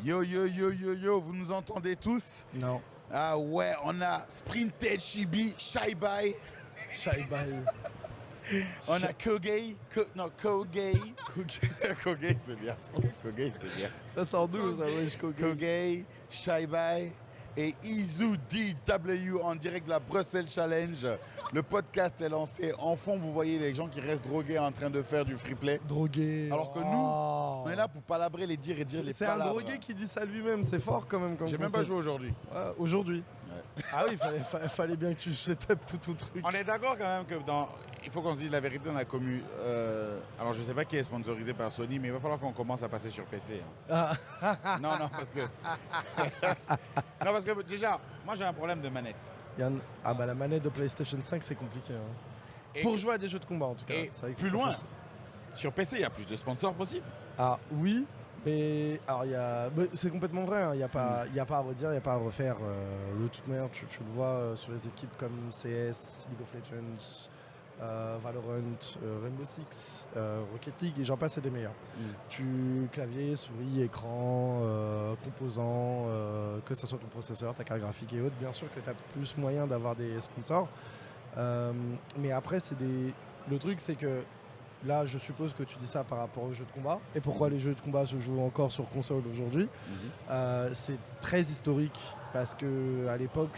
Yo, yo, yo, yo, yo, vous nous entendez tous? Non. Ah ouais, on a Sprinted Chibi, Shy Bye. Shy Bye. On a Kogei. Kogei. Kogei, c'est bien. Kogei, c'est bien. Ça sort d'où, ça, wesh, Kogei? Kogei, Shy Bye et Izu DW en direct de la Bruxelles Challenge. Le podcast est lancé. En fond, vous voyez les gens qui restent drogués en train de faire du free play. Drogué. Alors que nous, on est là pour palabrer les dires et dire les C'est palabres. un drogué qui dit ça lui-même, c'est fort quand même. J'ai même pas joué aujourd'hui. Ouais, aujourd'hui. Ouais. Ah oui, fallait bien que tu setup tout ton truc. On est d'accord quand même que il faut qu'on se dise la vérité dans la commu. Alors je sais pas qui est sponsorisé par Sony, mais il va falloir qu'on commence à passer sur PC. Hein. Ah. Non, parce que... non, parce que déjà, moi j'ai un problème de manette. Ah bah la manette de PlayStation 5 c'est compliqué. Hein. Et pour jouer à des jeux de combat en tout cas. Et c'est vrai que plus c'est loin, facile. sur PC, il y a plus de sponsors possibles. Ah oui, mais alors c'est complètement vrai. Il n'y a pas à redire, il n'y a pas à refaire. De toute manière, tu le vois sur les équipes comme CS, League of Legends, Valorant, Rainbow Six, Rocket League et j'en passe, c'est des meilleurs. Clavier, souris, écran, composants, que ce soit ton processeur, ta carte graphique et autres. Bien sûr que tu as plus moyen d'avoir des sponsors. Mais après, le truc, c'est que là, je suppose que tu dis ça par rapport aux jeux de combat. Et pourquoi les jeux de combat se jouent encore sur console aujourd'hui. C'est très historique parce qu'à l'époque,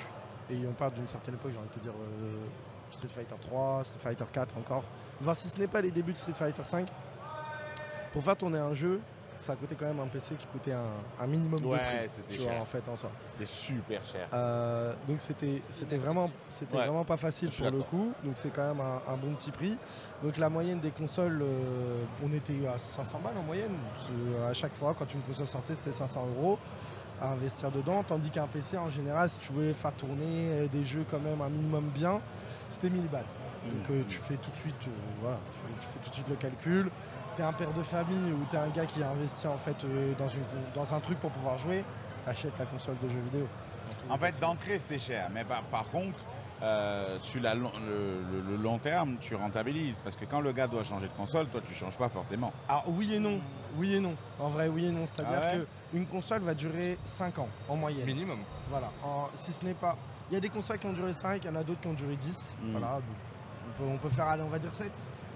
et on parle d'une certaine époque, j'ai envie de te dire Street Fighter 3, Street Fighter 4 encore. Enfin, si ce n'est pas les débuts de Street Fighter 5, pour faire tourner un jeu, ça coûtait quand même un PC qui coûtait un minimum de prix. Ouais, c'était cher. Vois, en fait, en soi. C'était super cher. Donc c'était vraiment pas facile pour le coup. Donc c'est quand même un bon petit prix. Donc la moyenne des consoles, on était à 500 balles en moyenne. À chaque fois, quand une console sortait, c'était 500 € à investir dedans. Tandis qu'un PC, en général, si tu voulais faire tourner des jeux quand même un minimum bien, c'était 1000 balles. Donc tu fais tout de suite, tu fais tout de suite le calcul. T'es un père de famille ou t'es un gars qui a investi en fait dans un truc pour pouvoir jouer, t'achètes la console de jeux vidéo. En fait, d'entrée, c'était cher. Mais par contre, sur le long terme, tu rentabilises. Parce que quand le gars doit changer de console, toi, tu changes pas forcément. Alors oui et non. En vrai, oui et non. C'est-à-dire qu'une console va durer 5 ans en moyenne. Minimum. Voilà. Si ce n'est pas... Il y a des consoles qui ont duré 5, il y en a d'autres qui ont duré 10. Voilà. Donc, on peut faire, allez, on va dire 7.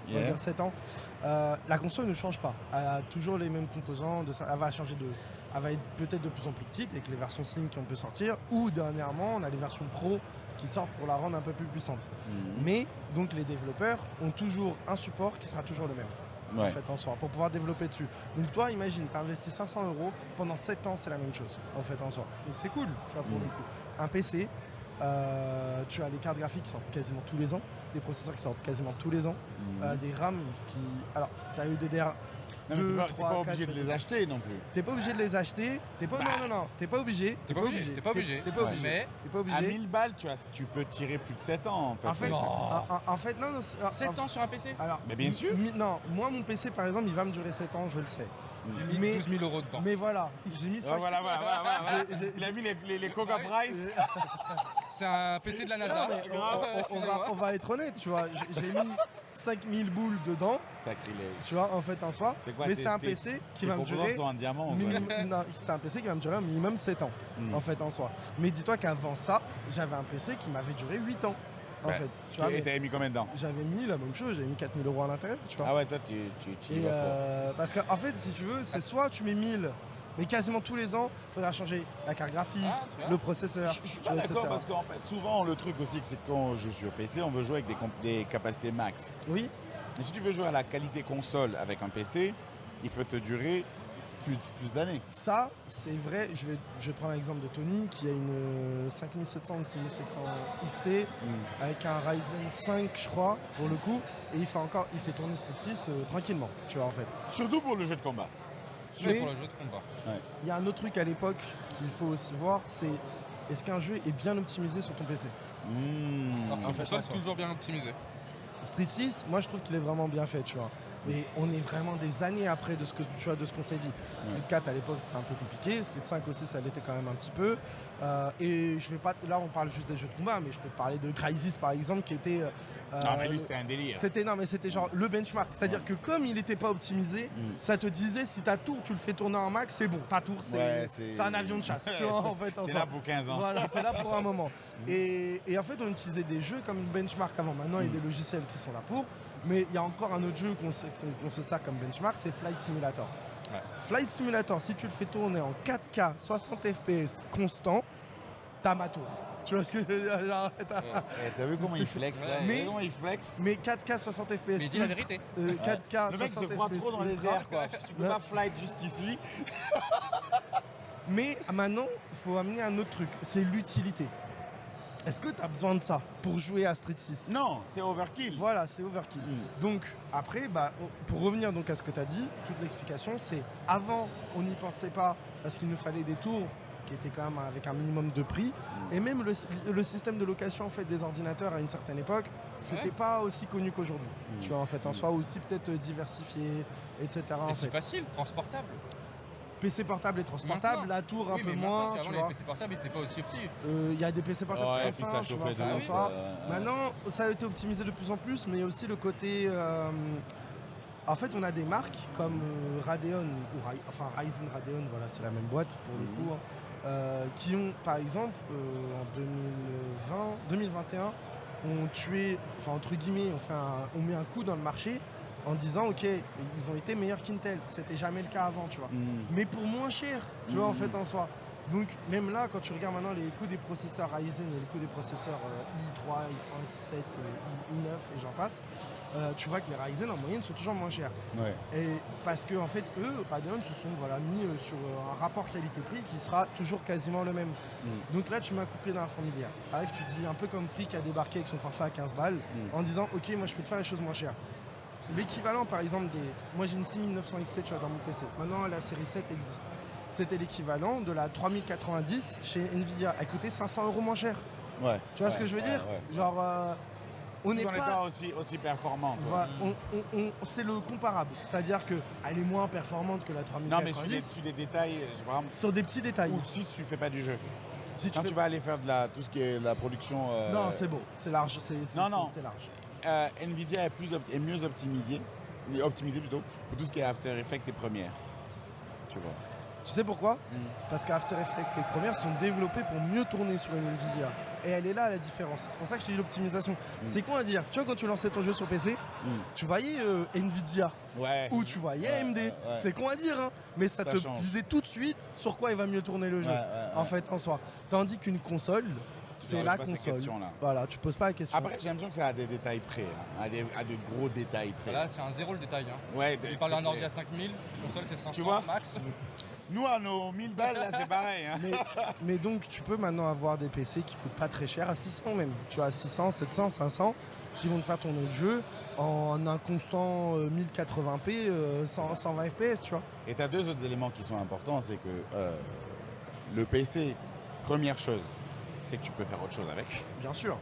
On va dire 7 ans. La console ne change pas. Elle a toujours les mêmes composants. Elle va changer elle va être peut-être de plus en plus petite avec les versions Slim qui ont pu sortir. Ou dernièrement, on a les versions Pro qui sortent pour la rendre un peu plus puissante. Mais donc les développeurs ont toujours un support qui sera toujours le même. En fait, en soi, pour pouvoir développer dessus. Donc toi, imagine, tu as investi 500 € pendant 7 ans, c'est la même chose, en fait, en soi. Donc c'est cool, tu vois, pour le coup. Un PC, tu as les cartes graphiques qui sortent quasiment tous les ans, des processeurs qui sortent quasiment tous les ans, des RAM qui... Alors, tu as eu des DR... Non, mais t'es pas obligé de les acheter non plus. T'es pas obligé de les acheter. Non, t'es pas obligé. T'es pas obligé. Mais t'es pas obligé. À 1000 balles, tu peux tirer plus de 7 ans en fait. En fait, non. 7 ans sur un PC. Alors, mais bien sûr. Non, moi mon PC par exemple, il va me durer 7 ans, je le sais. J'ai mis 12 000 € dedans. Mais voilà, j'ai mis ça. Voilà. Il a mis les Koga Price. C'est un PC de la NASA. On va être honnête, tu vois. J'ai mis 5000 boules dedans. Sacrilège. Tu vois, en fait, en soi. Quoi, mais c'est un PC qui va me durer. Un diamant, non, c'est un PC qui va me durer un minimum 7 ans, en fait, en soi. Mais dis-toi qu'avant ça, j'avais un PC qui m'avait duré 8 ans. En fait, tu vois, et t'avais mis combien dedans? J'avais mis la même chose, j'avais mis 4000 € à l'intérieur, tu vois. Ah ouais, toi tu y vas fort. Parce qu'en fait, si tu veux, c'est soit tu mets 1000, mais quasiment tous les ans, il faudra changer la carte graphique, le processeur. Je suis pas d'accord parce qu'en fait, souvent le truc aussi, c'est que quand on joue sur PC, on veut jouer avec des capacités max. Oui. Mais si tu veux jouer à la qualité console avec un PC, il peut te durer plus d'années. Ça, c'est vrai. Je vais prendre l'exemple de Tony qui a une 5700 ou 6700 XT avec un Ryzen 5, je crois, pour le coup. Et il fait tourner Street 6 tranquillement, tu vois, en fait. Surtout pour le jeu de combat. Pour le jeu de combat. Il y a un autre truc à l'époque qu'il faut aussi voir, c'est est-ce qu'un jeu est bien optimisé sur ton PC? Alors, en fait, c'est toujours bien optimisé. Street 6, moi je trouve qu'il est vraiment bien fait, tu vois. Mais on est vraiment des années après de ce qu'on s'est dit. Street 4 à l'époque c'était un peu compliqué, Street 5 aussi ça l'était quand même un petit peu. Et je vais pas, là on parle juste des jeux de combat, mais je peux te parler de Crysis par exemple qui était. Non, mais lui, c'était un délire. C'était genre le benchmark. C'est-à-dire que comme il n'était pas optimisé, ça te disait si ta tour tu le fais tourner en max, c'est bon. Ta tour c'est un avion de chasse. Tu vois, en fait, T'es là pour 15 ans. voilà, t'es là pour un moment. Et en fait, on utilisait des jeux comme benchmark avant. Maintenant, il y a des logiciels qui sont là pour. Mais il y a encore un autre jeu qu'on se sert comme benchmark, c'est Flight Simulator. Ouais. Flight Simulator, si tu le fais tourner en 4K, 60 FPS constant, t'as ma tour. Tu vois ce que je veux dire, genre, T'as vu comment il flex là? Mais- T'as vu comment il flex? mais 4K 60 FPS. Mais dis la vérité. 4K Le mec 60 se croit FPS trop dans les ultra. airs quoi. Si tu peux Ouais. pas flight jusqu'ici. Mais maintenant, il faut amener un autre truc, c'est l'utilité. Est-ce que tu as besoin de ça pour jouer à Street 6? Non, c'est overkill. Voilà, c'est overkill. Donc après, pour revenir donc à ce que tu as dit, toute l'explication, c'est avant, on n'y pensait pas parce qu'il nous fallait des tours qui étaient quand même avec un minimum de prix. Et même le système de location en fait, des ordinateurs à une certaine époque, c'était pas aussi connu qu'aujourd'hui. Tu vois, en fait, en soi aussi peut-être diversifié, etc. en Et c'est fait. facile, transportable. PC portable et transportable, Maintenant. la tour un Oui, peu mais moins, maintenant, tu avant, vois. les PC portables, ils étaient pas aussi petits. Il y a des PC portables Ouais, très puis fins, ça tu chauffait vois, de en ouf, soi. ouais. Maintenant, ça a été optimisé de plus en plus, mais il y a aussi le côté... en fait, on a des marques comme Radeon, Ryzen Radeon, voilà, c'est la même boîte pour le coup, qui ont, par exemple, en 2021, ont tué, enfin entre guillemets, on met un coup dans le marché en disant, ok, ils ont été meilleurs qu'Intel. C'était jamais le cas avant, tu vois. Mais pour moins cher, tu vois, en fait, en soi. Donc, même là, quand tu regardes maintenant les coûts des processeurs Ryzen et les coûts des processeurs i3, i5, i7, i9 et j'en passe, tu vois que les Ryzen en moyenne sont toujours moins chers. Ouais. Et parce que, en fait, eux, Radeon se sont mis sur un rapport qualité-prix qui sera toujours quasiment le même. Donc là, tu mets un coup de pied dans la fourmilière. Arrive, tu dis un peu comme Free qui a débarqué avec son forfait à 15 balles en disant, ok, moi je peux te faire les choses moins chères. L'équivalent, par exemple, moi j'ai une 6900 XT tu vois, dans mon PC. Maintenant, la série 7 existe. C'était l'équivalent de la 3090 chez Nvidia. Elle coûtait 500 € moins cher. Ouais. Tu vois ce que je veux dire? Genre, on n'est On n'est pas... pas aussi performant. Quoi. c'est le comparable. C'est-à-dire qu'elle est moins performante que la Non, mais 3090 sur des détails, par exemple, sur des petits détails. ou si tu fais pas du jeu. Si Quand fais- tu vas aller faire tout ce qui est la production. Non, c'est bon. C'est large. Non, non. C'est large. Nvidia est mieux optimisé plutôt pour tout ce qui est After Effects et Premiere. Tu vois. Tu sais pourquoi? Parce qu'After Effects, les premières sont développées pour mieux tourner sur une Nvidia. Et elle est là la différence. C'est pour ça que je te dis l'optimisation. C'est con à dire. Tu vois, quand tu lançais ton jeu sur PC, tu voyais Nvidia Ouais. ou tu voyais AMD. ouais. C'est con à dire, hein, mais ça te change. disait tout de suite sur quoi il va mieux tourner le jeu, Ouais, en fait, en soi. Tandis qu'une console, c'est poses la pas ces console. questions-là. Voilà, tu poses pas la question. Après, j'ai l'impression que c'est à des détails près, hein, à de gros détails près. Là, c'est un zéro le détail. Hein. Ouais, Il parle d'un ordi à 5000, console c'est 500 Tu vois max. Nous, à nos 1000 balles, là, c'est pareil. Hein. Mais donc, tu peux maintenant avoir des PC qui coûtent pas très cher, à 600 même. Tu vois, à 600, 700, 500, qui vont te faire tourner le jeu en un constant 1080p, 120 FPS, tu vois. Et tu as deux autres éléments qui sont importants, c'est que le PC, première chose, c'est que tu peux faire autre chose avec. Bien sûr.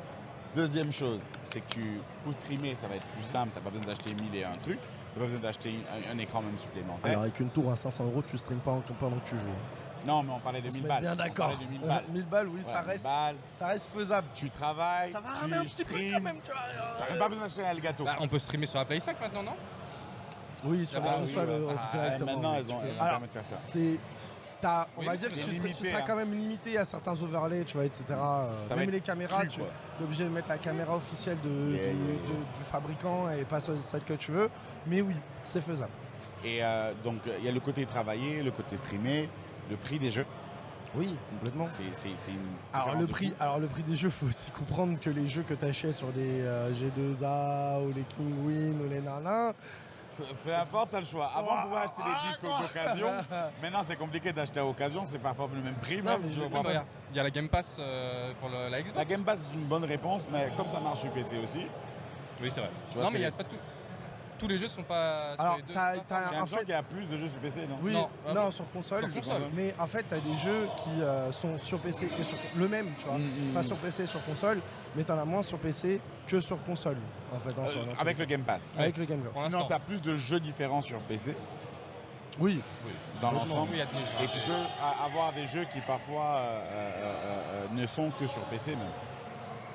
Deuxième chose, c'est que pour streamer, ça va être plus simple, tu n'as pas besoin d'acheter 1000 et un truc, tu n'as pas besoin d'acheter un écran même supplémentaire. Alors, avec une tour à 500 €, tu streames pas pendant que tu joues. Non, mais on parlait de On se 1000 met balles. bien On d'accord. parlait de 1000 balles. 1000 balles, oui, Voilà, ça 1000 balles, reste faisable. tu travailles, Ça va tu ramener un petit peu streams. quand même, tu vois. T'as pas besoin d'acheter un gâteau. Bah, on peut streamer sur la Play 5 maintenant, non? Oui, sur Ah les bah consoles oui, ouais. directement. Maintenant, oui, elles tu ont peux. elles Alors, permettent de faire ça. on Oui, va mais dire que c'est tu limité, seras hein. quand même limité à certains overlays, tu vois, etc. Ça va Même être les caméras, cru, tu quoi. es obligé de mettre la caméra officielle Yeah. du fabricant et pas celle que tu veux. Mais oui, c'est faisable. Et donc, il y a le côté travailler, le côté streamer, le prix des jeux. Oui, complètement. C'est une Alors différence de le prix des jeux, faut aussi comprendre que les jeux que tu achètes sur des G2A ou les Kingwin ou les nanas, fou. Peu importe, t'as le choix. Avant, on pouvait acheter des disques d'occasion. Maintenant, c'est compliqué d'acheter à occasion. C'est parfois le même prix. Non, même, mais tu je- vois. Regarde, il y a la Game Pass pour la Xbox. La Game Pass est une bonne réponse, mais comme ça marche sur PC aussi. Oui, c'est vrai. Tu vois Non, ce mais il que n'y a je- pas tout. tous les jeux sont pas Alors, sur les deux. t'as- J'ai t'as- en l'impression fait, qu'il y a plus de jeux sur PC, non? oui, Non, ah non, bon sur console. Sur console. Mais en fait, tu as des jeux qui sont sur PC et sur le même, tu vois. Ça sur PC et sur console, mais tu en as moins sur PC que sur console, en fait. En soi, dans Avec le Game Pass. avec le Game Pass. Pour Sinon, l'instant. tu as plus de jeux différents sur PC Oui, dans Oui, l'ensemble. Oui, il y a des Et tu peux avoir des jeux qui parfois ne sont que sur PC même.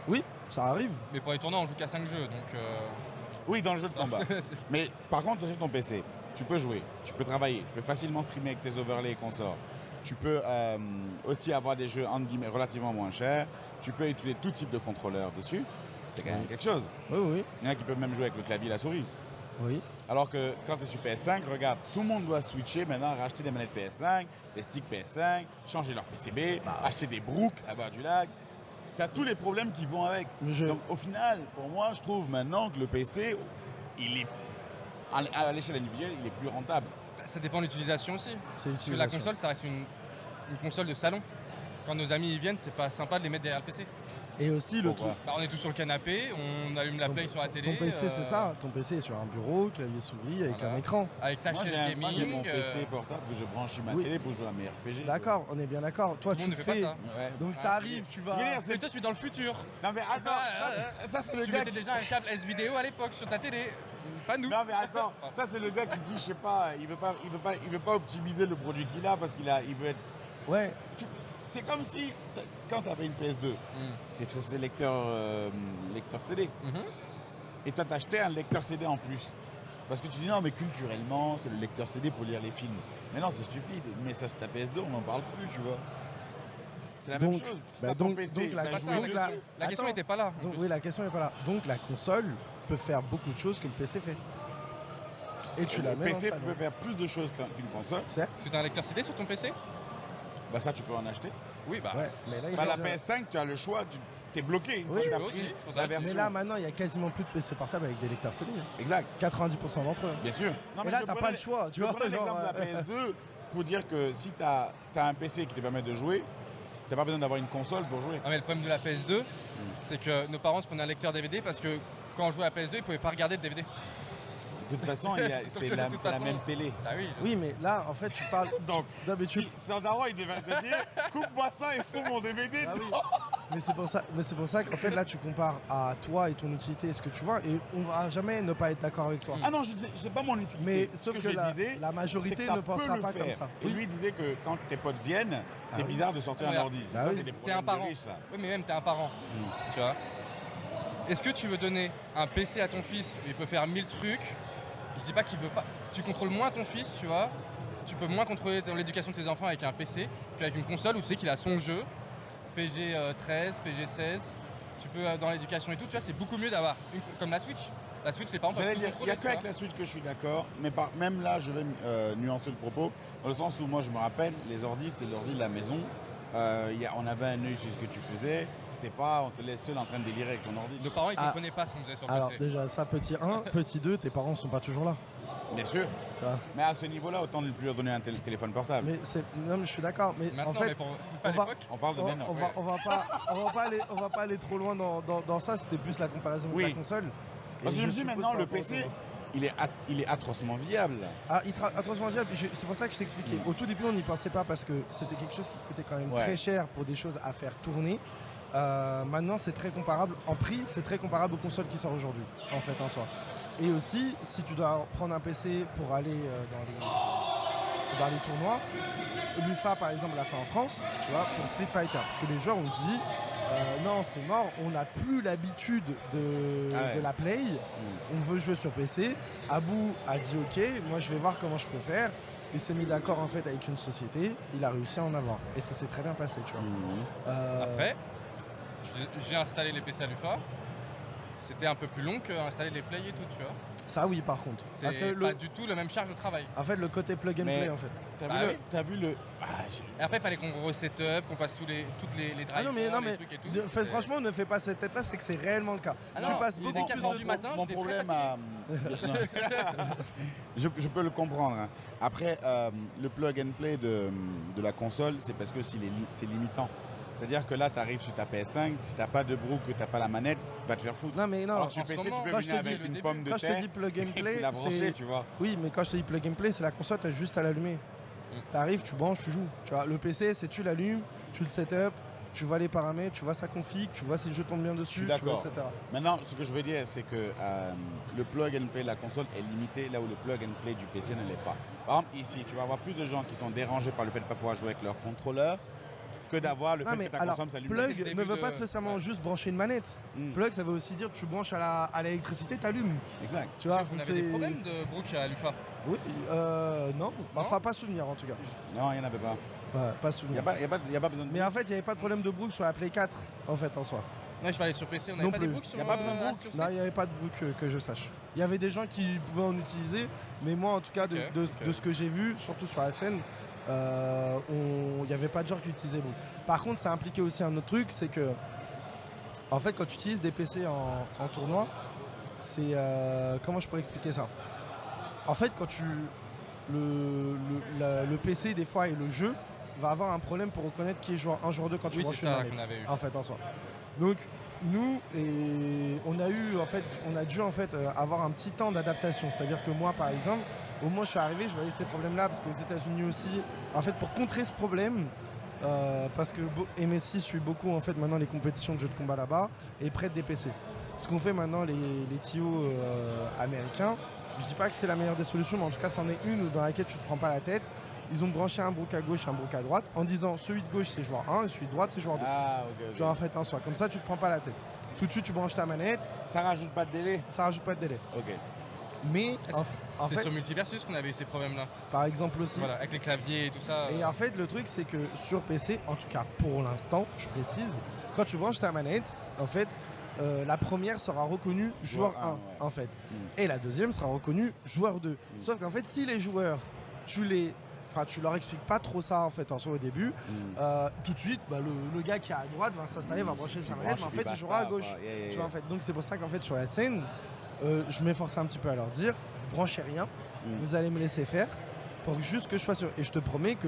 oui, ça arrive. Mais pour les tournois, on joue qu'à 5 jeux, donc. Oui, dans le jeu de combat. c'est- Mais par contre, tu achètes ton PC, tu peux jouer, tu peux travailler, tu peux facilement streamer avec tes overlays et consorts. Tu peux aussi avoir des jeux entre guillemets relativement moins chers. Tu peux utiliser tout type de contrôleur dessus. C'est quand même quelque chose. Oui, oui, Il y en a qui peuvent même jouer avec le clavier et la souris. oui. Alors que quand tu es sur PS5, regarde, tout le monde doit switcher maintenant, racheter des manettes PS5, des sticks PS5, changer leur PCB, acheter des brooks à bord du lac. Tu as tous les problèmes qui vont avec. Donc au final, pour moi, je trouve maintenant que le PC, il est à l'échelle individuelle, il est plus rentable. Ça dépend de l'utilisation aussi. C'est Parce que la console, ça reste une console de salon. Quand nos amis y viennent, c'est pas sympa de les mettre derrière le PC. Et aussi le Pourquoi truc. Bah, on est tous sur le canapé, on allume la play sur la télé. Ton PC, c'est ça. Ton PC est sur un bureau, clavier souris, avec Voilà. un écran. Avec ta Moi, chaise j'ai gaming. mon PC portable que je branche sur ma Oui. télé pour jouer à mes RPG. D'accord, on est bien d'accord. Toi, Tout le tu monde le ne fait fais. pas ça. Ouais. Donc Ah, t'arrives, tu vas. Mais Mais toi, je suis dans le futur. Non mais attends, ça c'est le Tu gars mettais qui... déjà un câble S-Vidéo à l'époque sur ta télé. Pas nous. Non mais attends, ça c'est le gars qui dit, je sais pas, il veut pas optimiser le produit qu'il a parce il veut être... Ouais. C'est comme si, quand tu avais une PS2, Mm. c'est lecteur CD. Mhm. Et toi t'achetais un lecteur CD en plus. Parce que tu dis non mais culturellement, c'est le lecteur CD pour lire les films. Mais non, c'est stupide. Mais ça c'est ta PS2, on n'en parle plus, tu vois. C'est la même Donc, chose. Si bah t'as ton donc- PC, donc la- ça Pas joue ça, les donc deux. la- la question Attends. n'était pas là. en Donc plus. oui, la question n'est pas là. Donc la console peut faire beaucoup de choses que le PC fait. Et tu la Le mets PC dans le peut salon. faire plus de choses qu'une console. C'est Parce que t'as un lecteur CD sur ton PC? Bah ça tu peux en acheter. Oui, bah. Ouais, mais là, il Bah, est la déjà- PS5, tu as le choix, tu t'es bloqué une fois Oui, que tu as oui, pris aussi, c'est pour ça. la Mais version. Mais là, maintenant, il y a quasiment plus de PC portables avec des lecteurs CD. Exact, 90% d'entre eux. bien sûr. Non, Et mais là, je t'as pas prenais- le choix, tu je vois. prenais genre, l'exemple de la PS2 pour dire que si tu as un PC qui te permet de jouer, tu n'as pas besoin d'avoir une console pour jouer. Ah, mais le problème de la PS2, c'est que nos parents se prenaient un lecteur DVD parce que quand on jouait à la PS2, ils pouvaient pas regarder de DVD. De toute façon, c'est De la, toute c'est la façon. même télé. Ah oui. Oui, mais là, en fait, tu parles. Donc, Non, mais tu- si Sandaro, il devrait te dire coupe-moi ça et fous mon DVD. Ah oui. Mais c'est pour ça qu'en fait, là, tu compares à toi et ton utilité et ce que tu vois, et on va jamais ne pas être d'accord avec toi. Ah non, c'est pas mon utilité. Mais Ce sauf que je la disais, la c'est majorité que ça ne pensera peut pas le comme faire. ça. Et lui, il disait que quand tes potes viennent, c'est oui. bizarre de sortir un Regarde. ordi. Bah Ça, oui. c'est des T'es un problèmes de parent. riches, ça. Oui, mais même t'es un parent. Tu vois. Est-ce que tu veux donner un PC à ton fils où il peut faire 1000 trucs? Je dis pas qu'il veut pas. Tu contrôles moins ton fils, tu vois. Tu peux moins contrôler l'éducation de tes enfants avec un PC qu'avec une console où tu sais qu'il a son jeu, PG 13, PG 16. Tu peux dans l'éducation et tout, tu vois, c'est beaucoup mieux d'avoir comme la Switch. La Switch, les parents peuvent J'allais tout dire, il contrôler. n'y a qu'avec la Switch que je suis d'accord, mais même là, je vais nuancer le propos, dans le sens où moi, je me rappelle, les ordis, c'était l'ordi de la maison. On avait un œil sur ce que tu faisais. C'était pas, on te laisse seul en train de délirer avec ton ordi. Nos parents, ils Ah. comprenaient pas ce qu'on faisait sur Alors, PC. déjà, ça, petit 1. Petit 2, tes parents ne sont pas toujours là. Bien sûr. Tu vois. Mais à ce niveau-là, autant ne plus leur donner un téléphone portable. Mais non, mais je suis d'accord. Mais Maintenant, en fait, mais pour on à va- l'époque, On parle de maintenant. on va pas aller trop loin dans ça. C'était plus la comparaison Oui. de la console. Parce Et que je me dis suppose maintenant, par le rapport au PC, temps. il est atrocement viable. Ah, atrocement viable. C'est pour ça que je t'expliquais. Au tout début, on n'y pensait pas parce que c'était quelque chose qui coûtait quand même Ouais. très cher pour des choses à faire tourner. Maintenant, c'est très comparable en prix, c'est très comparable aux consoles qui sortent aujourd'hui, en fait, en soi. Et aussi, si tu dois prendre un PC pour aller dans les tournois, l'UFA, par exemple, l'a fait en France, tu vois, pour Street Fighter. Parce que les joueurs ont dit, non, c'est mort, on n'a plus l'habitude de la Play, on veut jouer sur PC. Abou a dit, ok, moi je vais voir comment je peux faire. Il s'est mis d'accord en fait avec une société, il a réussi à en avoir. Et ça s'est très bien passé, tu vois. après, j'ai installé les PC à l'UFA. C'était un peu plus long qu'installer les Play et tout, tu vois. Ça oui, par contre. Parce C'est que pas du tout la même charge de travail. en fait, le côté plug and Mais- play, en fait. T'as vu le. Et après, il fallait qu'on re-setup, qu'on passe toutes les drivers, Ah non, mais les trucs et tout. franchement, ne fais pas cette tête-là, c'est que c'est réellement le cas. Ah tu non, passes il beaucoup était plus 4 de heures du temps. matin, Mon j'étais très problème fatigué. je peux le comprendre. Hein. Après, le plug and play de la console, c'est parce que c'est limitant. C'est-à-dire que là, tu arrives sur ta PS5, si tu n'as pas de brook, que tu n'as pas la manette, tu vas te faire foutre. Non, mais non. Alors sur en PC, ce moment, tu peux quand je venir te avec dis une le pomme de Quand je te terre dis plug and et puis play, la brancher, c'est... tu vois. Oui, mais quand je te dis plug and play, c'est la console, tu as juste à l'allumer. T'arrives, tu branches, tu joues. Tu vois, le PC, c'est tu l'allumes, tu le setup, tu vois les paramètres, tu vois sa config, tu vois si le jeu tombe bien dessus, Je suis tu vois, d'accord. etc. Maintenant, ce que je veux dire, c'est que le plug and play de la console est limité là où le plug and play du PC ne l'est pas. Par exemple, ici, tu vas avoir plus de gens qui sont dérangés par le fait de ne pas pouvoir jouer avec leur contrôleur que d'avoir le Non, fait mais que ta alors, console s'allume. c'est plug le ne début veut pas de- spécialement ouais. juste brancher une manette. Mm. Plug, ça veut aussi dire que tu branches à l'électricité, t'allumes. Exact. Tu vois, On avait des problèmes de brook à l'UFA. Oui, non. Enfin, pas souvenir en tout cas. Non, il n'y en avait pas. Ouais, pas Il souvenir. n'y a pas besoin de. Mais en fait, il n'y avait pas de problème de brook sur la Play 4, en fait, en soi. Ouais, je parlais sur PC, on Non n'avait pas plus. des brooks sur Y a pas besoin de brook. sur Non, il Switch n'y avait pas de brook que je sache. Il y avait des gens qui pouvaient en utiliser, mais moi, en tout cas, Ok, de ce que j'ai vu, surtout sur la scène, il n'y avait pas de gens qui utilisaient brook. Par contre, ça impliquait aussi un autre truc, c'est que, en fait, quand tu utilises des PC en tournoi, c'est... comment je pourrais expliquer ça? En fait, quand le PC, des fois, et le jeu, va avoir un problème pour reconnaître qui est joueur 1, joueur 2 quand tu Oui, branches c'est une ça manette. qu'on avait eu. En fait, en soi. Donc, nous, on a dû en fait avoir un petit temps d'adaptation. C'est-à-dire que moi, par exemple, au moment où je suis arrivé, je voyais ces problèmes-là parce qu'aux États-Unis aussi, en fait, pour contrer ce problème, parce que MSI suit beaucoup en fait maintenant les compétitions de jeux de combat là-bas et prête des PC. Ce qu'ont fait maintenant les TO américains, je dis pas que c'est la meilleure des solutions, mais en tout cas, c'en est une dans laquelle tu te prends pas la tête. Ils ont branché un brook à gauche et un brook à droite en disant celui de gauche c'est joueur 1 et celui de droite c'est joueur 2. Ah, ok. Tu vois, en fait, en soi. Comme ça, tu te prends pas la tête. Tout de suite, tu branches ta manette, Ça rajoute pas de délai. ça rajoute pas de délai. Ok. Mais en C'est fait, sur Multiversus qu'on avait eu ces problèmes-là. par exemple aussi. Voilà, avec les claviers et tout ça. Et en fait, le truc, c'est que sur PC, en tout cas pour l'instant, je précise, quand tu branches ta manette, en fait, la première sera reconnue joueur 1, ouais. en fait. Mm. Et la deuxième sera reconnue joueur 2. Sauf qu'en fait, si les joueurs, tu leur expliques pas trop ça en fait en soi au début, tout de suite, le gars qui est à droite va s'installer, va brancher sa manette, mais en fait, il jouera à gauche. Tu vois, en fait. Donc c'est pour ça qu'en fait sur la scène, je m'efforce un petit peu à leur dire, vous branchez rien, vous allez me laisser faire pour juste que je sois sûr. Et je te promets que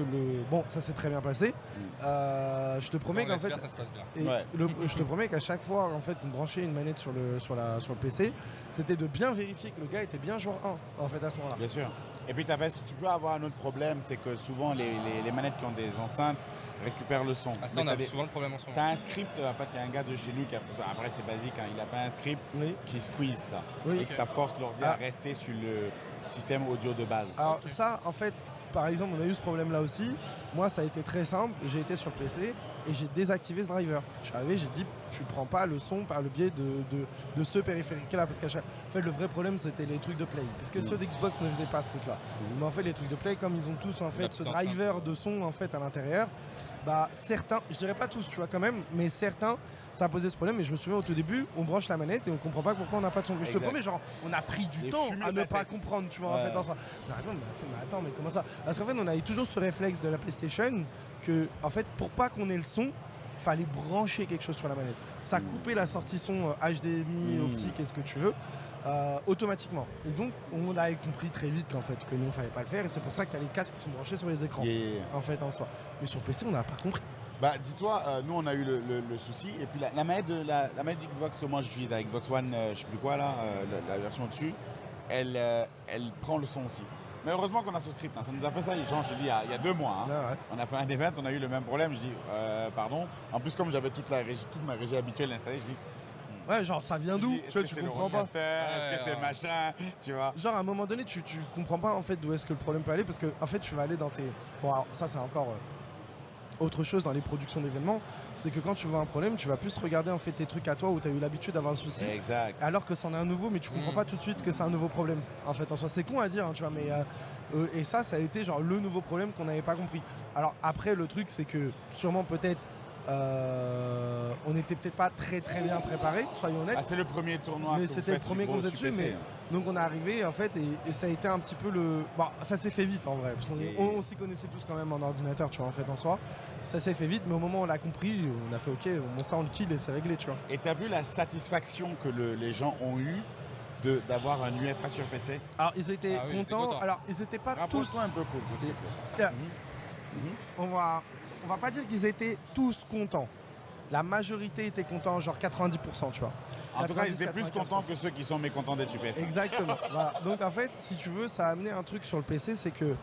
bon, ça s'est très bien passé. Je te promets qu'en fait, ça se passe bien. et Ouais. je te promets qu'à chaque fois en fait, on branchait une manette sur le PC, c'était de bien vérifier que le gars était bien joueur 1 en fait à ce moment-là. Bien sûr. Et puis tu peux avoir un autre problème, c'est que souvent les manettes qui ont des enceintes récupèrent le son. Ah, ça, Mais on a t'as souvent le problème en ce moment. T'as un script, en fait, il y a un gars de chez nous qui a fait, après c'est basique, hein, il a fait un script Oui. qui squeeze ça. Oui. Et que ça force l'ordi à rester sur le système audio de base. Alors ça, en fait, par exemple, on a eu ce problème-là aussi. Moi, ça a été très simple. J'ai été sur le PC et j'ai désactivé ce driver. Je suis arrivé, j'ai dit, tu prends pas le son par le biais de ce périphérique-là. Parce qu'en fait, le vrai problème, c'était les trucs de Play. Parce que ceux d'Xbox ne faisaient pas ce truc-là. Mais en fait, les trucs de Play, comme ils ont tous en fait ce driver de son en fait à l'intérieur, bah certains, je dirais pas tous, tu vois quand même, mais certains, ça a posé ce problème. Et je me souviens au tout début, on branche la manette et on comprend pas pourquoi on n'a pas de son. Mais je te Exact. promets, genre, on a pris du Les temps fumées à de ne la pas tête. comprendre, tu vois, en Ouais. fait, en soi. Mais attends, mais comment ça? Parce qu'en fait, on a eu toujours ce réflexe de la PlayStation que, en fait, pour pas qu'on ait le son, fallait brancher quelque chose sur la manette. Ça coupait la sortie son HDMI, optique et ce que tu veux, automatiquement. Et donc, on avait compris très vite qu'en fait, que nous, il fallait pas le faire. Et c'est pour ça que tu as les casques qui sont branchés sur les écrans, en fait, en soi. Mais sur PC, on n'a pas compris. Bah dis-toi, nous on a eu le souci, et puis la manette de Xbox que moi j'utilise, la Xbox One, je sais plus quoi là, la version au-dessus, elle prend le son aussi. Mais heureusement qu'on a ce script, hein. Ça nous a fait ça, genre, je dis, il y a 2 mois. Hein. Ah ouais. On a fait un event, on a eu le même problème, je dis, pardon. En plus, comme j'avais toute ma régie habituelle installée, je dis, Ouais, genre, ça vient d'où? est-ce que Tu c'est le comprends pas. Rodecaster, est-ce que c'est Ouais. machin, tu vois. Genre, à un moment donné, tu comprends pas en fait d'où est-ce que le problème peut aller parce que en fait, tu vas aller dans tes. Bon, alors, ça, c'est encore autre chose dans les productions d'événements. C'est que quand tu vois un problème, tu vas plus regarder en fait tes trucs à toi où tu as eu l'habitude d'avoir le souci. Exact. Alors que c'en est un nouveau, mais tu comprends pas tout de suite que c'est un nouveau problème. En fait, en soi, c'est con à dire, hein, tu vois, mais et ça a été genre le nouveau problème qu'on n'avait pas compris. Alors après, le truc, c'est que sûrement peut-être on n'était peut-être pas très bien préparé, soyons honnêtes. Ah, c'est le premier tournoi Mais que vous c'était le faites premier sur qu'on gros faisait dessus, PC, mais donc on est arrivé en fait et ça a été un petit peu le. Bon, ça s'est fait vite en vrai, parce qu'on s'y connaissait tous quand même en ordinateur, tu vois, en fait en soi. Ça s'est fait vite, mais au moment où on l'a compris, on a fait ok, bon ça on le kill et c'est réglé, tu vois. Et t'as vu la satisfaction que les gens ont eue d'avoir un UFA sur PC? Alors ils étaient Ah oui, ils étaient contents. contents. Alors ils étaient pas tous. Rapproche-toi un peu, cool. Yeah. On va. on va pas dire qu'ils étaient tous contents. La majorité était contents, genre 90%, tu vois. En tout cas, ils étaient plus 95%. contents que ceux qui sont mécontents d'être sur PS5. Exactement. Voilà. Donc en fait, si tu veux, ça a amené un truc sur le PC, c'est que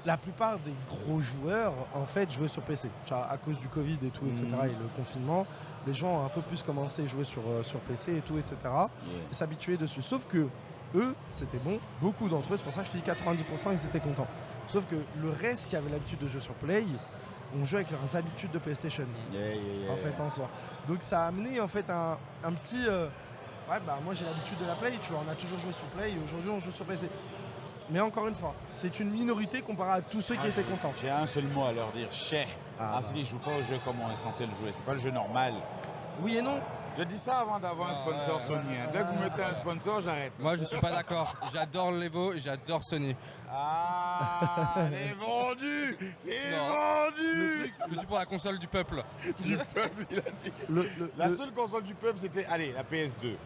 la plupart des gros joueurs en fait jouaient sur PC. Tu vois, à cause du Covid et tout, etc. Et le confinement, les gens ont un peu plus commencé à jouer sur PC et tout, etc. Et s'habituer dessus. Sauf que eux, c'était bon. Beaucoup d'entre eux, c'est pour ça que je te dis 90%, ils étaient contents. Sauf que le reste qui avait l'habitude de jouer sur Play, on joue avec leurs habitudes de PlayStation. En fait, en soi. Donc ça a amené en fait un petit. Ouais, bah moi j'ai l'habitude de la Play, tu vois. On a toujours joué sur Play et aujourd'hui on joue sur PC. Mais encore une fois, c'est une minorité comparée à tous ceux qui étaient contents. J'ai un seul mot à leur dire, chais. Parce qu'ils ne jouent pas au jeu comme on est censé le jouer. C'est pas le jeu normal. Oui et non. Je dis ça avant d'avoir un sponsor Sony. Dès que vous mettez un sponsor, j'arrête. Moi, je suis pas d'accord. J'adore l'Evo et j'adore Sony. Ah, les vendus. Je suis pour la console du peuple. Du peuple, il a dit. La seule console du peuple, c'était, allez, la PS2.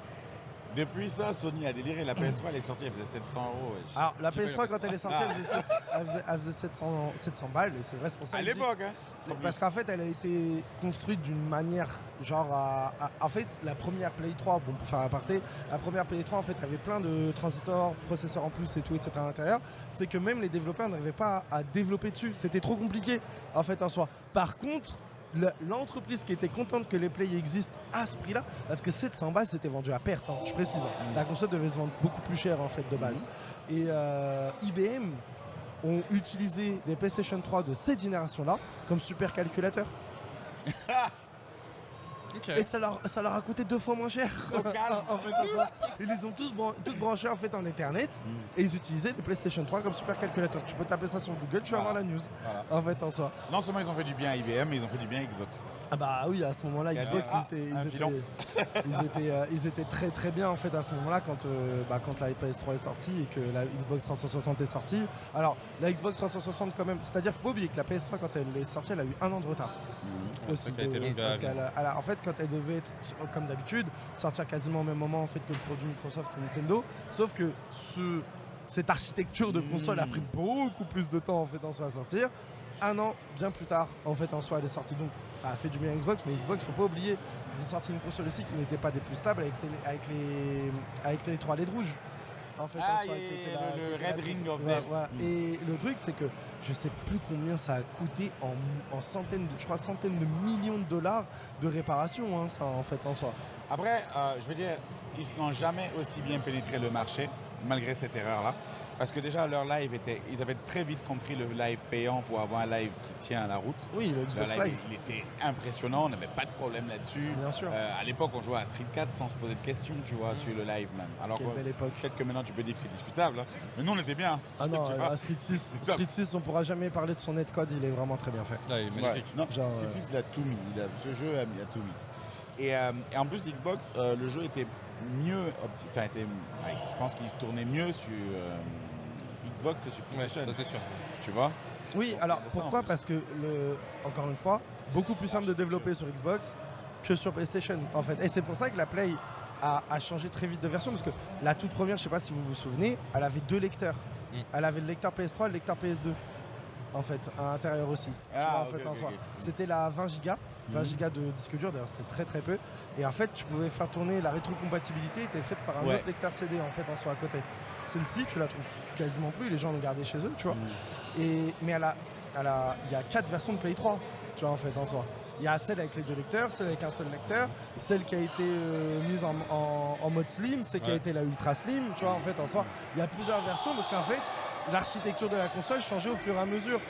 Depuis ça, Sony a déliré. La PS3, elle est sortie, elle faisait 700 €. Alors, la PS3, quand elle est sortie, elle faisait 700 balles. Et c'est vrai, c'est pour ça. À l'époque, hein. Parce qu'en fait, elle a été construite d'une manière, genre, en fait, la première Play 3, bon, pour faire l'aparté, la première Play 3, en fait, avait plein de transistors, processeurs en plus et tout, etc. à l'intérieur. C'est que même les développeurs n'arrivaient pas à développer dessus. C'était trop compliqué, en fait, en soi. Par contre, l'entreprise qui était contente que les Play existent à ce prix-là, parce que 700 balles c'était vendu à perte, hein, je précise. La console devait se vendre beaucoup plus cher en fait de base. Et IBM ont utilisé des PlayStation 3 de cette génération-là comme supercalculateur. Okay. Et ça leur a coûté 2 fois moins cher. En fait, ils les ont toutes branchés en fait en Ethernet et ils utilisaient des PlayStation 3 comme supercalculateur. Tu peux taper ça sur Google, tu vas voir la news. En fait, en soi. Non seulement ils ont fait du bien à IBM, mais ils ont fait du bien à Xbox. Ah bah oui, à ce moment-là, Xbox, ils étaient très très bien en fait à ce moment-là quand la PS3 est sortie et que la Xbox 360 est sortie. Alors la Xbox 360 quand même, c'est-à-dire faut pas oublier que la PS3 quand elle est sortie, elle a eu 1 an de retard. Aussi, parce en fait, quand elle devait être comme d'habitude sortir quasiment au même moment en fait que le produit Microsoft et Nintendo, sauf que cette architecture de console a pris beaucoup plus de temps en fait en soi à sortir. 1 an bien plus tard en fait en soi elle est sortie, donc ça a fait du bien à Xbox, mais Xbox faut pas oublier, ils ont sorti une console aussi qui n'était pas des plus stables avec les 3 LED rouges. En fait, le Red Ring of Death. Et le truc c'est que je sais plus combien ça a coûté en centaines de millions de dollars de réparation, hein, ça en fait en soi. Après, je veux dire, ils n'ont jamais aussi bien pénétré le marché, malgré cette erreur-là. Parce que déjà, leur live ils avaient très vite compris le live payant pour avoir un live qui tient à la route. Oui, le Xbox live, Live. Il était impressionnant, on n'avait pas de problème là-dessus. Bien sûr. À l'époque, on jouait à Street 4 sans se poser de questions, tu vois, sur le live même. Alors quelle belle époque. Peut-être que maintenant tu peux dire que c'est discutable, hein. Mais nous on était bien. Ah non, Street 6, on pourra jamais parler de son netcode, il est vraiment très bien fait. Ah, il est magnifique. Ouais. Non, Street 6, il a tout mis. Ce jeu a tout mis. Et en plus, Xbox, le jeu était mieux je pense qu'il tournait mieux sur Xbox que sur PlayStation. Ouais, ça c'est sûr. Tu vois? Oui, alors pourquoi? Parce que, encore une fois, beaucoup plus simple de développer sur Xbox que sur PlayStation, en fait. Et c'est pour ça que la Play a changé très vite de version, parce que la toute première, je sais pas si vous vous souvenez, elle avait 2 lecteurs. Elle avait le lecteur PS3 et le lecteur PS2, en fait, à l'intérieur aussi. C'était la 20 Go. 20 Go de disque dur, d'ailleurs c'était très très peu. Et en fait, tu pouvais faire tourner, la rétrocompatibilité était faite par un autre lecteur CD en fait en soi à côté. Celle-ci, tu la trouves quasiment plus, les gens l'ont gardée chez eux, tu vois. Mais il y a 4 versions de Play 3, tu vois, en fait en soi. Il y a celle avec les 2 lecteurs, celle avec un seul lecteur, celle qui a été mise en mode slim, celle qui a été la ultra slim, tu vois, en fait en soi. Il y a plusieurs versions parce qu'en fait, l'architecture de la console changeait au fur et à mesure.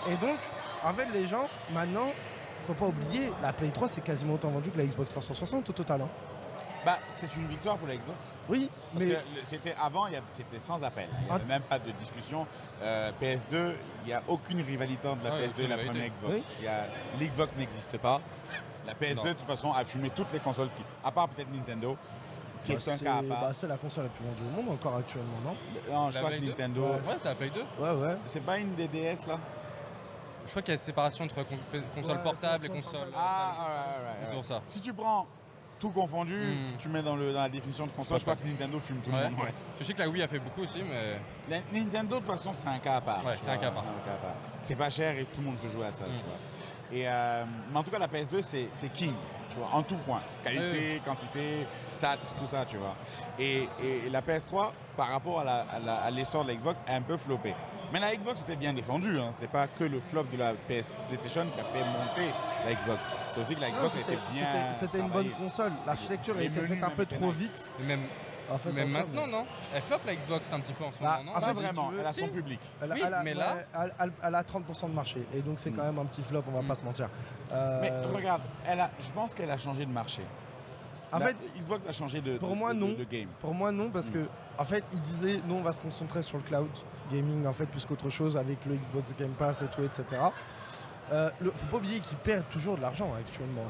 Et donc, en fait, les gens, maintenant, faut pas oublier, la Play 3 c'est quasiment autant vendu que la Xbox 360 au total. Hein. Bah, c'est une victoire pour la Xbox. Oui, parce que c'était c'était sans appel. Il n'y avait même pas de discussion. PS2, il n'y a aucune rivalité entre la PS2 et la première Xbox. L'Xbox n'existe pas. La PS2, de toute façon, a fumé toutes les consoles, à part peut-être Nintendo, qui est un cas à part. C'est la console la plus vendue au monde encore actuellement, non? Non, je crois que Nintendo. Ouais, c'est la Play 2. Ouais. C'est pas une des DS là? Je crois qu'il y a une séparation entre console portable et console. Ah, ouais. C'est pour ça. Si tu prends tout confondu, tu mets dans la définition de console. Je crois que Nintendo fume tout le monde. Ouais. Je sais que la Wii a fait beaucoup aussi, mais. Nintendo, de toute façon, c'est un cas à part. Ouais, c'est un cas à part. C'est pas cher et tout le monde peut jouer à ça. Tu vois. Et, mais en tout cas, la PS2, c'est king, tu vois, en tout point. Qualité, quantité, stats, tout ça, tu vois. Et la PS3, par rapport à l'essor de la Xbox, a un peu floppé. Mais la Xbox était bien défendue. Hein. C'était pas que le flop de la PlayStation qui a fait monter la Xbox. C'est aussi que la Xbox était bien. C'était une bonne console. L'architecture a été faite un peu trop vite. Même maintenant, non. Elle flop la Xbox un petit peu en ce moment, non? Pas vraiment. Elle a son public. Elle a 30% de marché. Et donc c'est quand même un petit flop, on va pas se mentir. Mais regarde, je pense qu'elle a changé de marché. En fait, Xbox a changé de game. Pour moi, non, parce que en fait, ils disaient non, on va se concentrer sur le cloud gaming en fait plus qu'autre chose avec le Xbox Game Pass et tout, etc. Faut pas oublier qu'ils perdent toujours de l'argent actuellement.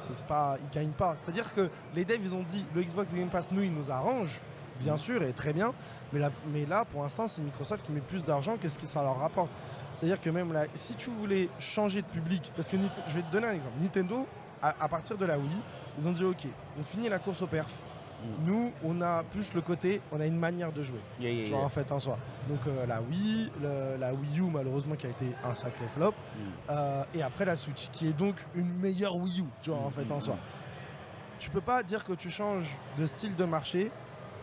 Ils gagnent pas. C'est-à-dire que les devs, ils ont dit le Xbox Game Pass, nous, il nous arrange, bien sûr, et très bien. Mais là, pour l'instant, c'est Microsoft qui met plus d'argent que ce que ça leur rapporte. C'est-à-dire que même là, si tu voulais changer de public, parce que je vais te donner un exemple. Nintendo, à partir de la Wii, ils ont dit ok, on finit la course au perf. Nous, on a plus le côté, on a une manière de jouer, tu vois, en fait, en soi. Donc la Wii, la Wii U, malheureusement, qui a été un sacré flop. Et après la Switch, qui est donc une meilleure Wii U, tu vois, en fait, en soi. Tu peux pas dire que tu changes de style de marché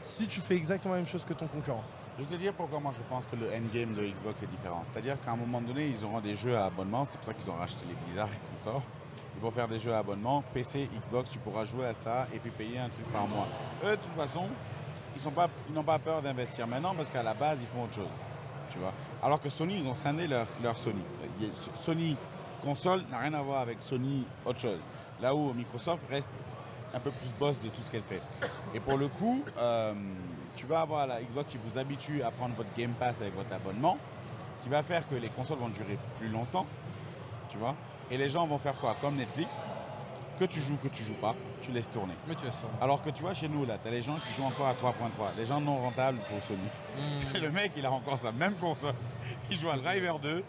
si tu fais exactement la même chose que ton concurrent. Je vais te dire pourquoi moi je pense que le endgame de Xbox est différent. C'est-à-dire qu'à un moment donné, ils auront des jeux à abonnement. C'est pour ça qu'ils ont racheté les Blizzard et consorts. Ils vont faire des jeux à abonnement. PC, Xbox, tu pourras jouer à ça et puis payer un truc par mois. Eux, de toute façon, ils n'ont pas peur d'investir maintenant parce qu'à la base, ils font autre chose. Tu vois. Alors que Sony, ils ont scindé leur Sony. Sony console n'a rien à voir avec Sony autre chose. Là où Microsoft reste un peu plus boss de tout ce qu'elle fait. Et pour le coup, tu vas avoir la Xbox qui vous habitue à prendre votre Game Pass avec votre abonnement, qui va faire que les consoles vont durer plus longtemps, tu vois. Et les gens vont faire quoi? Comme Netflix, que tu joues pas, tu laisses tourner. Mais tu laisses tourner. Alors que tu vois, chez nous, là, tu as les gens qui jouent encore à 3.3, les gens non rentables pour Sony. Le mec, il a encore sa même console, il joue à Driver 2,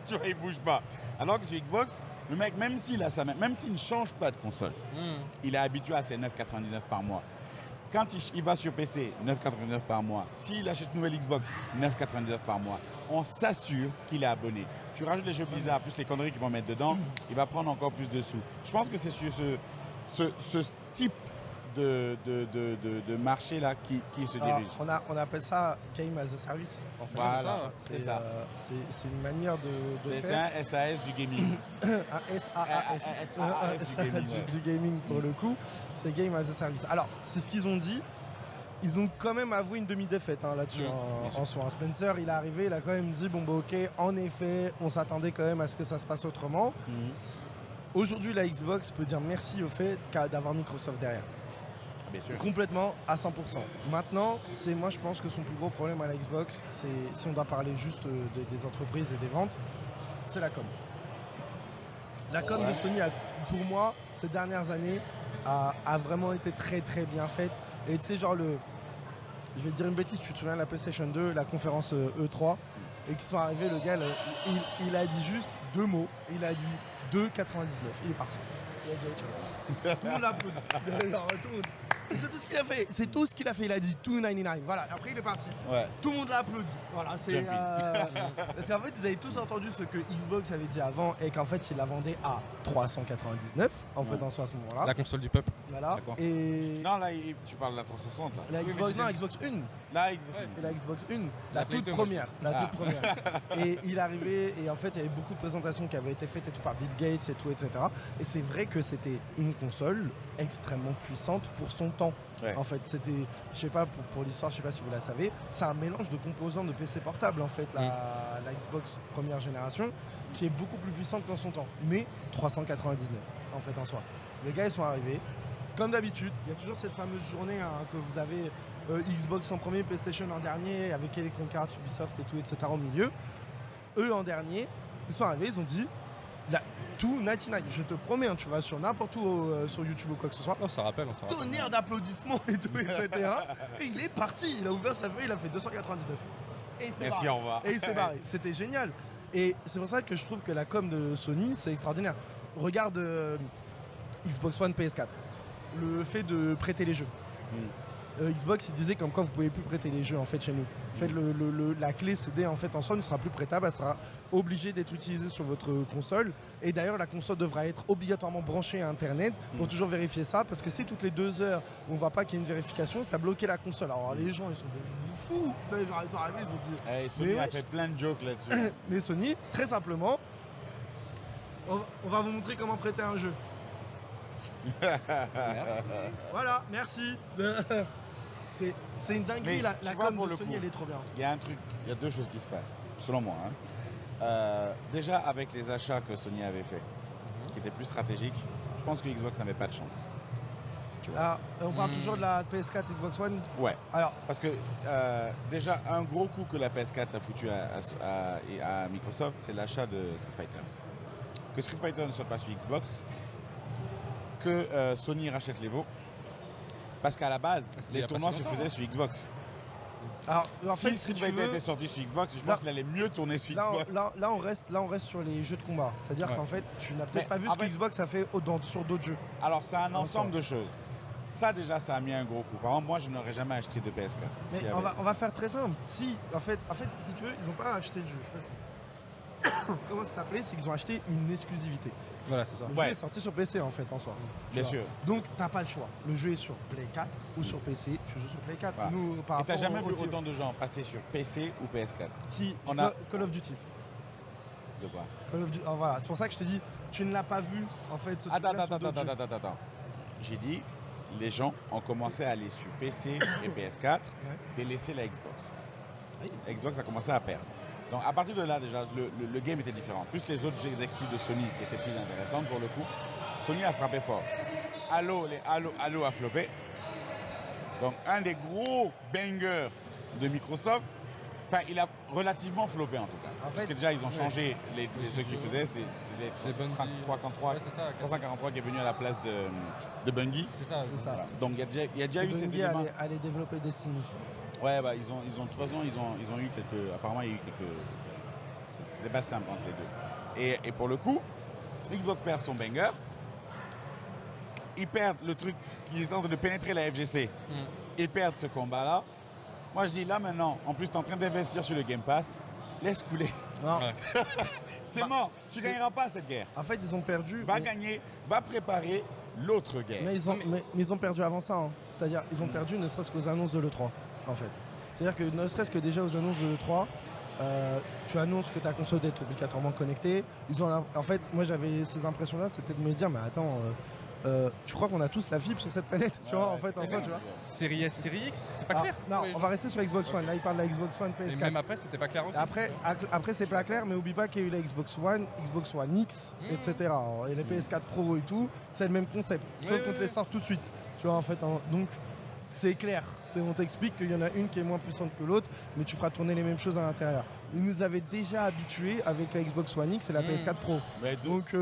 tu vois, il bouge pas. Alors que sur Xbox, le mec, même s'il ne change pas de console, il est habitué à ses 9,99 par mois. Quand il va sur PC, 9,99 par mois. S'il achète une nouvelle Xbox, 9,99 par mois. On s'assure qu'il est abonné. Tu rajoutes les jeux Blizzard, plus les conneries qu'ils vont mettre dedans, il va prendre encore plus de sous. Je pense que c'est sur ce type de marché-là qui se dirige. On appelle ça Game as a Service. En fait. Voilà, c'est ça. C'est une manière de faire. C'est un SAS du gaming. Un SAS du gaming pour le coup. C'est Game as a Service. Alors, c'est ce qu'ils ont dit. Ils ont quand même avoué une demi-défaite là-dessus en soi. Spencer, il est arrivé, il a quand même dit bon bah ok, en effet, on s'attendait quand même à ce que ça se passe autrement. Aujourd'hui, la Xbox peut dire merci au fait d'avoir Microsoft derrière. Bien sûr. Complètement à 100%. Maintenant, moi je pense que son plus gros problème à la Xbox, c'est si on doit parler juste des entreprises et des ventes, c'est la com. La com de Sony, pour moi, ces dernières années, a vraiment été très très bien faite. Et tu sais, genre je vais te dire une bêtise, tu te souviens de la PlayStation 2, la conférence E3, et qu'ils sont arrivés, le gars, il a dit juste 2 mots, il a dit 2,99, il est parti. Il a dit ciao. Tout le monde l'applaudit. C'est tout ce qu'il a fait. C'est tout ce qu'il a fait. Il a dit 2,99. Voilà. Après, il est parti. Ouais. Tout le monde l'a applaudi. Voilà. Parce qu'en fait, ils avaient tous entendu ce que Xbox avait dit avant et qu'en fait, il la vendait à 399. En fait, dans ce moment-là. La console du peuple. Voilà. Et... Non, là, tu parles de la 360. Là. La Xbox, non, Xbox 1. La Xbox 1. La toute première. Toute première. Et il arrivait et en fait, il y avait beaucoup de présentations qui avaient été faites et tout par Bill Gates et tout, etc. Et c'est vrai que c'était une console extrêmement puissante pour son temps. Ouais. En fait, c'était, je sais pas, pour l'histoire, je sais pas si vous la savez, c'est un mélange de composants de PC portable en fait, la Xbox première génération, qui est beaucoup plus puissante dans son temps, mais 399 en fait en soi. Les gars ils sont arrivés, comme d'habitude, il y a toujours cette fameuse journée que vous avez Xbox en premier, PlayStation en dernier, avec Electronic Arts, Ubisoft et tout, etc. au milieu. Eux en dernier, ils sont arrivés, ils ont dit 2,99. Je te promets, tu vas sur n'importe où sur YouTube ou quoi que ce soit. On s'en rappelle. Tonnerre d'applaudissements et tout, etc. Et il est parti, il a ouvert sa feuille, il a fait 299. Et merci, au revoir. Et il s'est barré. C'était génial. Et c'est pour ça que je trouve que la com de Sony, c'est extraordinaire. Regarde Xbox One, PS4. le fait de prêter les jeux. Xbox, il disait comme quoi vous pouvez plus prêter les jeux en fait chez nous. En fait, la clé CD en fait en soi ne sera plus prêtable, elle sera obligée d'être utilisée sur votre console. Et d'ailleurs, la console devra être obligatoirement branchée à Internet pour toujours vérifier ça, parce que si toutes les 2 heures on ne voit pas qu'il y a une vérification, ça bloquait la console. Alors les gens ils sont devenus fous, tu sais, genre, ils sont arrivés, ils ont dit. Et Sony a fait plein de jokes là-dessus. Mais Sony, très simplement, on va vous montrer comment prêter un jeu. Voilà, merci. C'est une dinguerie, Mais la tu vois, com pour de le Sony, coup, elle est trop bien. Il y a un truc, il y a 2 choses qui se passent, selon moi. Déjà, avec les achats que Sony avait fait, qui étaient plus stratégiques, je pense que Xbox n'avait pas de chance. Tu vois. Ah, on parle toujours de la PS4 Xbox One. Ouais, Alors, parce que déjà, un gros coup que la PS4 a foutu à Microsoft, c'est l'achat de Street Fighter. Que Street Fighter ne soit pas sur Xbox, que Sony rachète l'Evo, parce qu'à la base, C'était il y les a pas tournois si se longtemps, faisaient sur Xbox. alors en Si fait, Street si tu Fighter veux, était sorti sur Xbox, je là- pense qu'il allait mieux tourner sur là, Xbox. là, on reste sur les jeux de combat. C'est-à-dire Ouais. qu'en fait, tu n'as Mais peut-être pas vu en ce que fait- Xbox a fait sur d'autres jeux. Alors, c'est un Dans ensemble ça. de choses. Ça, déjà, ça a mis un gros coup. Par exemple, moi, je n'aurais jamais acheté de PS4. Mais s'il y on avait- va faire très simple. Si, en fait, si tu veux, ils n'ont pas acheté le jeu. Je sais pas si- Comment ça s'appelait? C'est qu'ils ont acheté une exclusivité. Voilà, c'est ça. Le Ouais. jeu est sorti sur PC en fait en soi. Bien Tu vois. sûr. Donc t'as pas le choix. Le jeu est sur Play 4 ou sur PC. Tu joues sur Play 4. Voilà. Nous, par Et t'as rapport jamais au vu tir. autant de gens passer sur PC ou PS4? Si, On a- Call of Duty. De quoi? Call of Duty. Ah, voilà, c'est pour ça que je te dis, tu ne l'as pas vu en fait. Ce Attends, truc-là sur d'autres jeux. attends. J'ai dit, les gens ont commencé à aller sur PC et PS4, délaisser la Xbox. La Xbox a commencé à perdre. Donc à partir de là, déjà, le game était différent. Plus les autres exclus de Sony qui étaient plus intéressantes pour le coup, Sony a frappé fort. Halo a floppé. Donc un des gros bangers de Microsoft, enfin il a relativement floppé en tout cas. En Parce fait, que déjà ils ont ouais. changé ceux qui faisaient, c'est Les Bungie. 343 Ouais, c'est ça. 343 qui est venu à la place de Bungie. C'est ça. C'est ça. Voilà. Donc il y a déjà eu ces Bungie éléments. allait développer Destiny. Ouais, bah, de toute façon, ils ont eu quelques. Apparemment, il y a eu quelques. C'était pas simple entre les deux. Et pour le coup, Xbox perd son banger. Ils perdent le truc qui est en train de pénétrer la FGC. Ils perdent ce combat-là. Moi, je dis là maintenant, en plus, tu es en train d'investir sur le Game Pass. Laisse couler. Non. Ouais. C'est Bah, mort. Tu c'est- gagneras pas cette guerre. En fait, ils ont perdu. Va mais- gagner, va préparer l'autre guerre. Mais ils, ont, mais ils ont perdu avant ça. Hein. C'est-à-dire, ils ont perdu ne serait-ce qu'aux annonces de l'E3, en fait. C'est-à-dire que ne serait-ce que déjà aux annonces de l'E3, tu annonces que ta console est obligatoirement connectée. En fait, moi j'avais ces impressions-là, c'était de me dire, mais attends, tu crois qu'on a tous la fibre sur cette planète, tu vois, en fait, en soi, tu vois. Série S, Série X, c'est pas Ah, clair. non, pour les on gens. va rester sur Xbox One. Là, il parle de la Xbox One Et PS4. même après, c'était pas clair aussi. Après c'est pas clair, mais oublie pas qu'il y a eu la Xbox One X, etc. Et les PS4 Pro et tout, c'est le même concept. Sauf Ouais, qu'on te ouais, les sort tout de suite. Tu vois, en fait, donc c'est clair. On t'explique qu'il y en a une qui est moins puissante que l'autre, mais tu feras tourner les mêmes choses à l'intérieur. Ils nous avaient déjà habitués avec la Xbox One X et la PS4 Pro. Mais Donc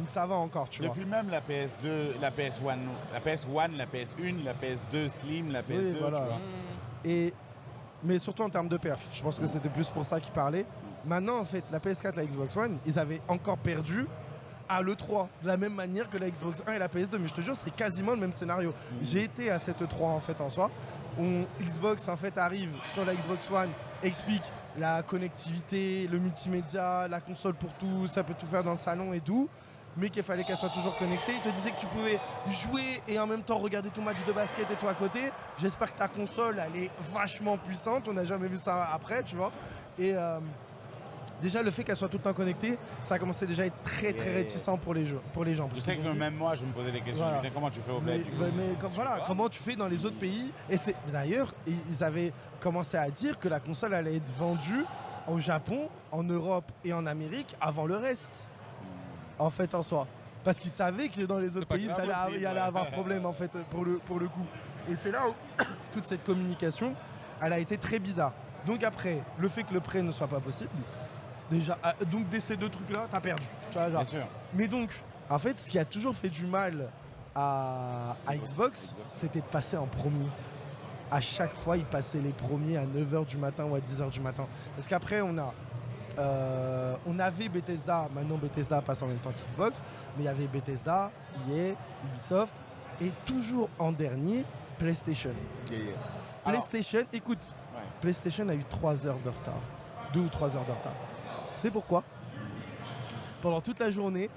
ça va encore, tu vois. depuis même la PS2, la PS1, la PS1, la PS1, la PS2 Slim, la PS2, voilà. tu vois. Mais surtout en termes de perf. Je pense que c'était plus pour ça qu'ils parlaient. Maintenant, en fait, la PS4 la Xbox One, ils avaient encore perdu à l'E3, de la même manière que la Xbox 1 et la PS2. Mais je te jure, c'est quasiment le même scénario. J'ai été à cette E3 en fait en soi. Xbox en fait arrive sur la Xbox One, explique la connectivité, le multimédia, la console pour tout, ça peut tout faire dans le salon et tout. Mais qu'il fallait qu'elle soit toujours connectée. Il te disait que tu pouvais jouer et en même temps regarder ton match de basket et toi à côté. J'espère que ta console, elle est vachement puissante. On n'a jamais vu ça après, tu vois. Et déjà, le fait qu'elle soit tout le temps connectée, ça a commencé déjà à être très réticent pour les gens. Je Parce sais qu'ils que ont dit- même moi, je me posais des questions. Voilà. Je me disais, comment tu fais au mais, bled du coup voilà, comment tu fais dans les autres pays? Et c'est d'ailleurs, ils avaient commencé à dire que la console allait être vendue au Japon, en Europe et en Amérique avant le reste. En fait, en soi. Parce qu'ils savaient que dans les autres pas pays, que ça c'est allait, possible, il allait ouais. avoir problème en fait pour le coup. Et c'est là où toute cette communication, elle a été très bizarre. Donc après, le fait que le prêt ne soit pas possible, déjà, donc dès ces deux trucs-là, t'as perdu. Tu vois, genre. Bien sûr. Mais donc, en fait, ce qui a toujours fait du mal à Xbox, c'était de passer en premier. À chaque fois, ils passaient les premiers à 9h du matin ou à 10h du matin. Parce qu'après, on avait Bethesda, maintenant Bethesda passe en même temps qu'Xbox, mais il y avait Bethesda, EA, Ubisoft, Et toujours en dernier, PlayStation. Yeah, yeah. Alors, PlayStation, écoute, ouais. PlayStation a eu 3 heures de retard. 2 ou 3 heures de retard. C'est pourquoi pendant toute la journée,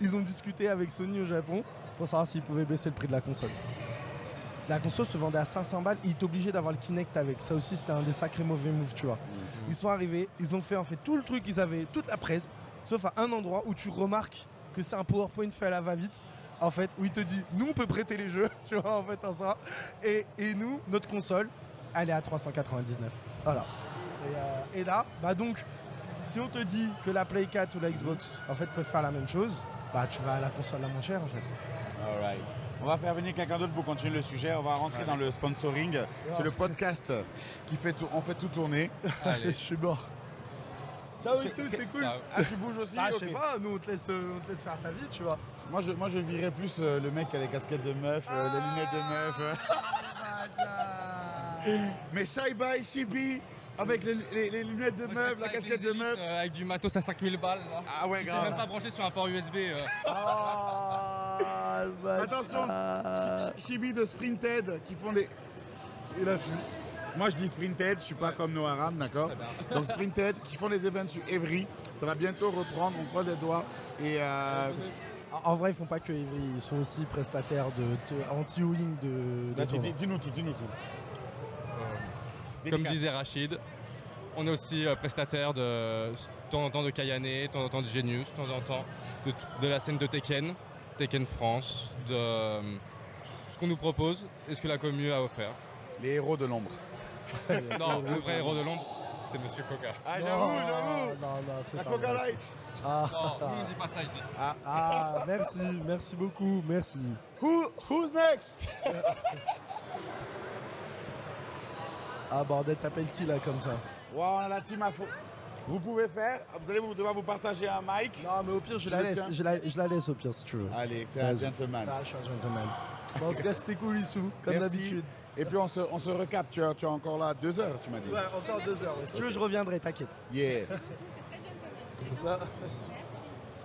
ils ont discuté avec Sony au Japon pour savoir s'ils pouvaient baisser le prix de la console. La console se vendait à 500 balles, ils étaient obligés d'avoir le Kinect avec. Ça aussi, c'était un des sacrés mauvais moves, tu vois. Ils sont arrivés, ils ont fait en fait tout le truc, ils avaient toute la presse, sauf à un endroit où tu remarques que c'est un PowerPoint fait à la va-vite, en fait, où il te dit, nous on peut prêter les jeux, tu vois, en fait, en ça. Et nous, notre console, elle est à 399. Voilà. Et là, bah donc, si on te dit que la Play 4 ou la Xbox, en fait, peuvent faire la même chose, bah tu vas à la console la moins chère, en fait. All right. On va faire venir quelqu'un d'autre pour continuer le sujet. On va rentrer dans le sponsoring. C'est le podcast qui fait tout, on fait tout tourner. Allez. Je suis mort. Ciao, C'est- Issou, c'est- c'est cool. Ciao. Ah, tu bouges aussi? Ah, je Ok. sais pas, nous on te laisse faire ta vie, tu vois. Moi, je virais plus le mec qui a les casquettes de meuf, les lunettes de meuf. Mais Shy By Shibi, avec les lunettes de meuf, la casquette de meuf. Avec du matos à 5000 balles. Là. Ah ouais, Qui s'est même grave. pas branché sur un port USB. Ah, le bâtard. Attention, Shibi de Sprinted qui font des. Il a fui. Moi, je dis Sprinted, je suis pas comme Noah Ram, d'accord? Donc Sprinted qui font des events sur Evry. Ça va bientôt reprendre, on croise les doigts. Et En vrai, ils font pas que Evry, ils sont aussi prestataires anti-wing de là, tournois. dis-nous tout, dis-nous tout. Comme Dédicace. disait Rachid, on est aussi prestataire de temps en temps de Kayane, de temps en temps de Genius, de temps en temps de la scène de Tekken, Tekken France, de ce qu'on nous propose et ce que la commu a offert. Les héros de l'ombre. Non, le vrai héros de l'ombre, c'est Monsieur Coca. Ah, Non, j'avoue. Non, c'est La pas Coca vrai. Light. Ah, Non, on ne dit pas ça ici. ah, merci beaucoup, merci. Who's next? Ah bordel, t'appelles qui là comme ça? Wow, on a la team à fond. Vous pouvez faire, vous allez devoir vous partager un mic. Non mais au pire je Je la le laisse, tiens. je la laisse au pire si tu veux. Allez, t'es un Vas-y. gentleman. Ah, je suis un gentleman. Bon, en tout cas c'était cool Issou, comme Merci. d'habitude. Et puis on se recapte, tu es encore là 2 heures, tu m'as dit. Ouais, encore 2 heures. Si tu veux je reviendrai, t'inquiète. Yeah. Là.